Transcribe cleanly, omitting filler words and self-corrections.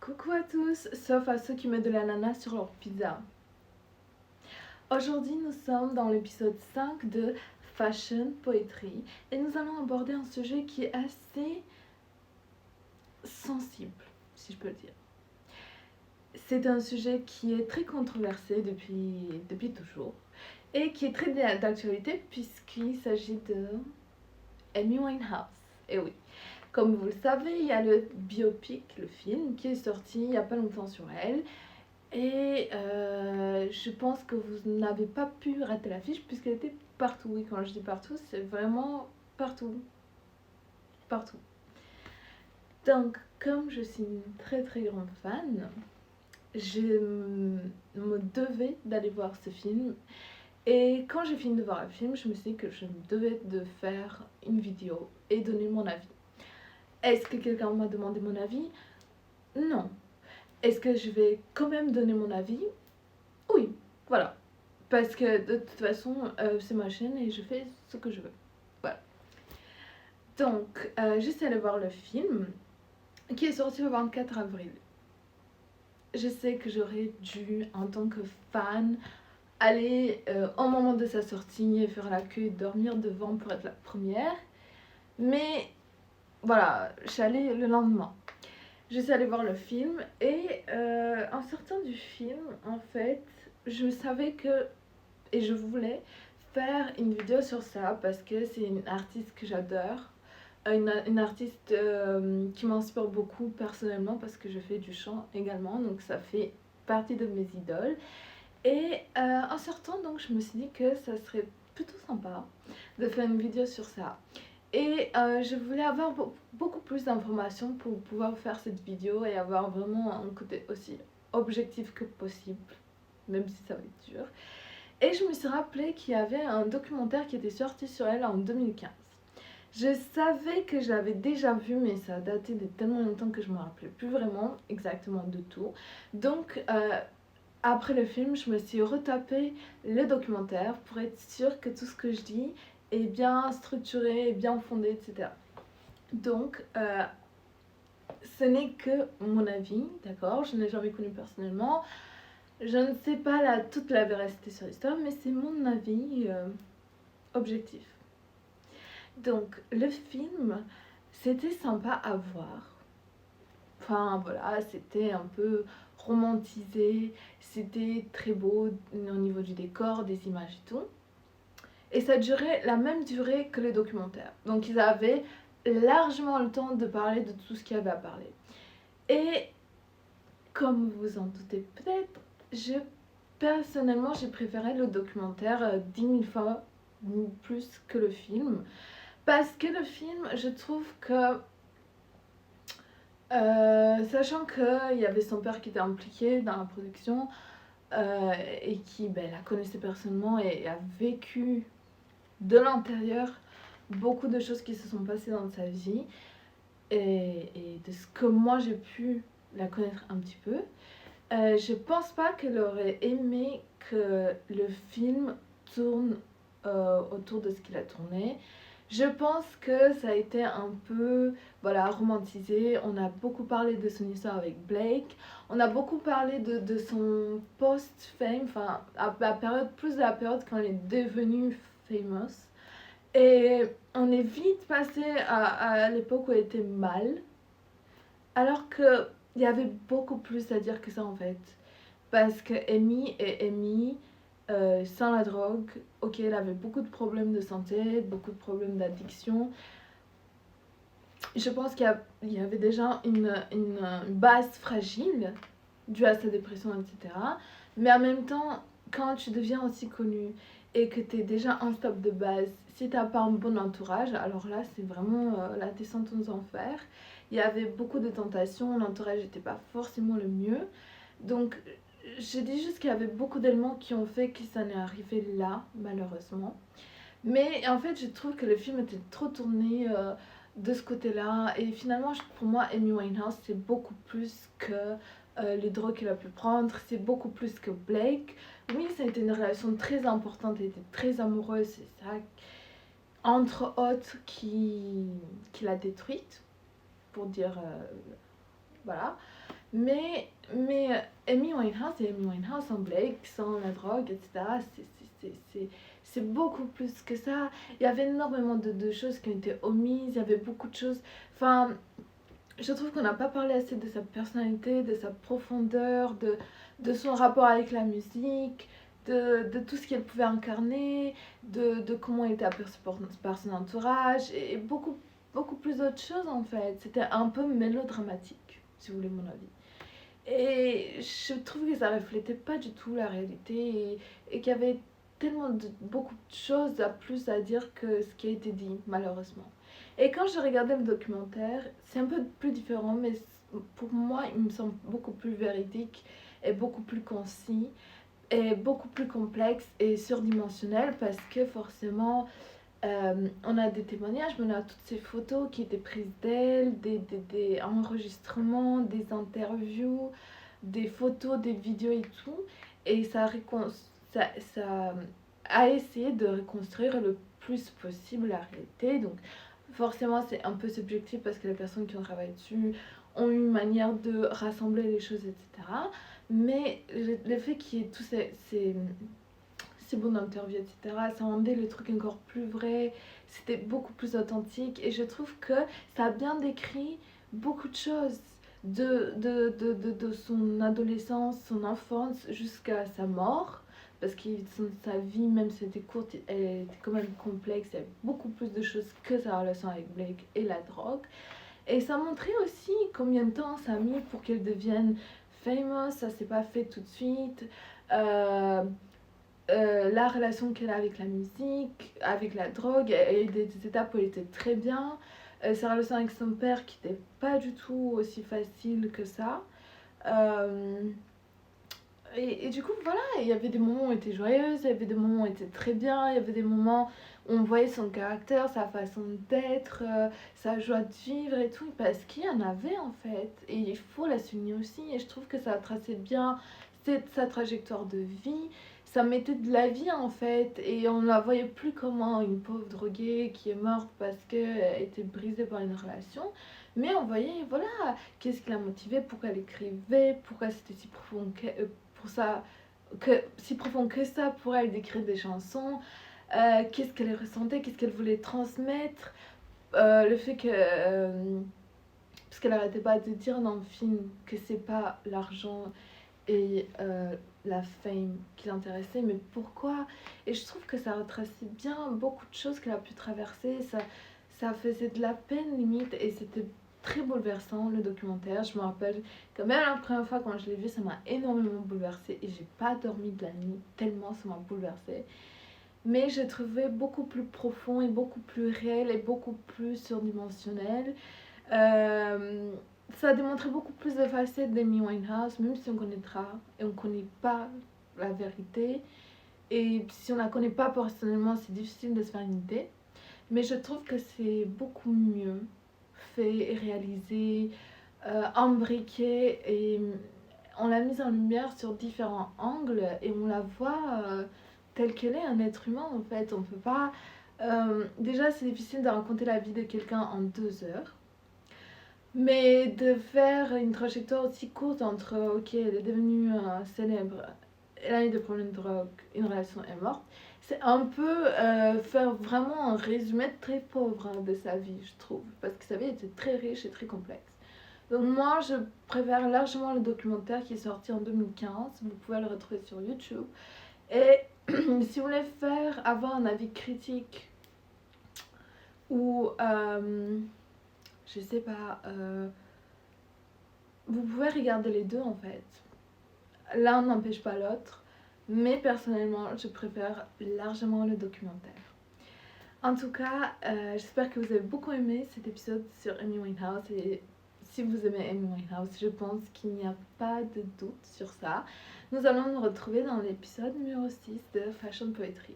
Coucou à tous, sauf à ceux qui mettent de l'ananas sur leur pizza. Aujourd'hui, nous sommes dans l'épisode 5 de Fashion Poetry et nous allons aborder un sujet qui est assez sensible, si je peux le dire. C'est un sujet qui est très controversé depuis toujours et qui est très d'actualité puisqu'il s'agit de Amy Winehouse. Et oui, comme vous le savez, il y a le biopic, le film, qui est sorti il n'y a pas longtemps sur elle. Et je pense que vous n'avez pas pu rater l'affiche puisqu'elle était partout. Oui, quand je dis partout, c'est vraiment partout. Partout. Donc, comme je suis une très très grande fan, je me devais d'aller voir ce film. Et quand j'ai fini de voir le film, je me suis dit que je me devais de faire une vidéo et donner mon avis. Est-ce que quelqu'un m'a demandé mon avis? Non. Est-ce que je vais quand même donner mon avis? Oui, voilà. Parce que de toute façon, c'est ma chaîne et je fais ce que je veux. Voilà. Donc, je suis allée voir le film qui est sorti le 24 avril. Je sais que j'aurais dû, en tant que fan, aller au moment de sa sortie et faire la queue et dormir devant pour être la première. Mais voilà, je suis allée le lendemain. Je suis allée voir le film et en sortant du film, en fait, je savais que, et je voulais faire une vidéo sur ça parce que c'est une artiste que j'adore, une artiste qui m'inspire beaucoup personnellement parce que je fais du chant également, donc ça fait partie de mes idoles. Et en sortant, donc, je me suis dit que ça serait plutôt sympa de faire une vidéo sur ça. Et je voulais avoir beaucoup plus d'informations pour pouvoir faire cette vidéo et avoir vraiment un côté aussi objectif que possible, même si ça va être dur. Et je me suis rappelé qu'il y avait un documentaire qui était sorti sur elle en 2015. Je savais que je l'avais déjà vu, mais ça a daté de tellement longtemps que je me rappelais plus vraiment exactement de tout. Donc, après le film, je me suis retapé le documentaire pour être sûre que tout ce que je dis est bien structuré, bien fondé, etc. Donc, ce n'est que mon avis, d'accord? Je n'ai jamais connu personnellement. Je ne sais pas toute la véracité sur l'histoire, mais c'est mon avis objectif. Donc, le film, c'était sympa à voir. Enfin, voilà, c'était un peu romantisé, c'était très beau au niveau du décor, des images et tout. Et ça durait la même durée que le documentaire. Donc, ils avaient largement le temps de parler de tout ce qu'il y avait à parler. Et comme vous en doutez peut-être, personnellement, j'ai préféré le documentaire 10 000 fois plus que le film. Parce que le film, je trouve que, sachant qu'il y avait son père qui était impliqué dans la production et qui la connaissait personnellement et a vécu de l'intérieur beaucoup de choses qui se sont passées dans sa vie et de ce que moi j'ai pu la connaître un petit peu. Je pense pas qu'elle aurait aimé que le film tourne autour de ce qu'il a tourné. Je pense que ça a été un peu romantisé. On a beaucoup parlé de son histoire avec Blake. On a beaucoup parlé de son post-fame, enfin, plus de la période quand elle est devenue famous. Et on est vite passé à l'époque où elle était mal. Alors que il y avait beaucoup plus à dire que ça en fait. Parce que Amy est Amy, sans la drogue, ok, elle avait beaucoup de problèmes de santé, beaucoup de problèmes d'addiction. Je pense qu'il y avait déjà une base fragile due à sa dépression, etc. Mais en même temps, quand tu deviens aussi connu et que tu es déjà instable de base, si tu n'as pas un bon entourage, alors là, c'est vraiment la descente aux enfers. Il y avait beaucoup de tentations, l'entourage n'était pas forcément le mieux. Donc, je dis juste qu'il y avait beaucoup d'éléments qui ont fait que ça n'est arrivé là, malheureusement. Mais en fait, je trouve que le film était trop tourné de ce côté-là. Et finalement, pour moi, Amy Winehouse, c'est beaucoup plus que les drogues qu'elle a pu prendre. C'est beaucoup plus que Blake. Oui, ça a été une relation très importante. Elle était très amoureuse. C'est ça, entre autres, qui l'a détruite. Pour dire... voilà. Mais Amy Winehouse et Amy Winehouse sans Blake, sans la drogue, etc. C'est beaucoup plus que ça. Il y avait énormément de choses qui ont été omises, il y avait beaucoup de choses. Enfin, je trouve qu'on n'a pas parlé assez de sa personnalité, de sa profondeur, de son rapport avec la musique, de tout ce qu'elle pouvait incarner, de comment elle était aperçue par son entourage, et beaucoup plus d'autres choses en fait. C'était un peu mélodramatique, si vous voulez mon avis. Et je trouve que ça reflétait pas du tout la réalité et qu'il y avait tellement beaucoup de choses à plus à dire que ce qui a été dit, malheureusement. Et quand je regardais le documentaire, c'est un peu plus différent, mais pour moi, il me semble beaucoup plus véridique et beaucoup plus concis et beaucoup plus complexe et surdimensionnel parce que forcément, on a des témoignages, mais on a toutes ces photos qui étaient prises d'elle, des enregistrements, des interviews, des photos, des vidéos et tout. Et ça a essayé de reconstruire le plus possible la réalité. Donc forcément c'est un peu subjectif parce que les personnes qui ont travaillé dessus ont une manière de rassembler les choses, etc. Mais le fait qu'il y ait tous ces bonnes interviews, etc., ça rendait le truc encore plus vrai, c'était beaucoup plus authentique et je trouve que ça a bien décrit beaucoup de choses de son adolescence, son enfance jusqu'à sa mort. Parce que sa vie, même si elle était courte, elle était quand même complexe. Il y avait beaucoup plus de choses que sa relation avec Blake et la drogue. Et ça montrait aussi combien de temps ça a mis pour qu'elle devienne famous. Ça s'est pas fait tout de suite. Euh, la relation qu'elle a avec la musique, avec la drogue, et des étapes où elle était très bien. Sa relation avec son père qui n'était pas du tout aussi facile que ça. Euh, et du coup, voilà, il y avait des moments où elle était joyeuse, il y avait des moments où elle était très bien, il y avait des moments où on voyait son caractère, sa façon d'être, sa joie de vivre et tout, parce qu'il y en avait en fait. Et il faut la souligner aussi, et je trouve que ça a tracé bien sa trajectoire de vie, ça mettait de la vie en fait, et on ne la voyait plus comme une pauvre droguée qui est morte parce qu'elle était brisée par une relation, mais on voyait, voilà, qu'est-ce qui l'a motivée, pourquoi elle écrivait, pourquoi c'était si profond pour ça, si profond que ça pour elle d'écrire des chansons, qu'est-ce qu'elle ressentait, qu'est-ce qu'elle voulait transmettre, le fait que parce qu'elle arrêtait pas de dire dans le film que c'est pas l'argent et la fame qui l'intéressait, mais pourquoi. Et je trouve que ça retraçait bien beaucoup de choses qu'elle a pu traverser, ça faisait de la peine limite, et c'était très bouleversant le documentaire. Je me rappelle que même la première fois quand je l'ai vu, ça m'a énormément bouleversée et j'ai pas dormi de la nuit tellement ça m'a bouleversée. Mais j'ai trouvé beaucoup plus profond et beaucoup plus réel et beaucoup plus surdimensionnel. Euh, Ça a démontré beaucoup plus de facettes d'Amy Winehouse, même si on connaîtra et on connaît pas la vérité. Et si on la connaît pas personnellement, c'est difficile de se faire une idée. Mais je trouve que c'est beaucoup mieux fait et réalisé, imbriqué, et on l'a mise en lumière sur différents angles et on la voit telle qu'elle est, un être humain en fait. On peut pas. Déjà, c'est difficile de raconter la vie de quelqu'un en 2 heures. Mais de faire une trajectoire aussi courte entre, ok, elle est devenue célèbre, elle a eu des problèmes de drogue, une relation est morte, c'est un peu faire vraiment un résumé très pauvre de sa vie, je trouve. Parce que sa vie était très riche et très complexe. Donc moi, je préfère largement le documentaire qui est sorti en 2015. Vous pouvez le retrouver sur YouTube. Et si vous voulez avoir un avis critique ou je sais pas, vous pouvez regarder les deux en fait. L'un n'empêche pas l'autre, mais personnellement, je préfère largement le documentaire. En tout cas, j'espère que vous avez beaucoup aimé cet épisode sur Amy Winehouse, et si vous aimez Amy Winehouse, je pense qu'il n'y a pas de doute sur ça. Nous allons nous retrouver dans l'épisode numéro 6 de Fashion Poetry.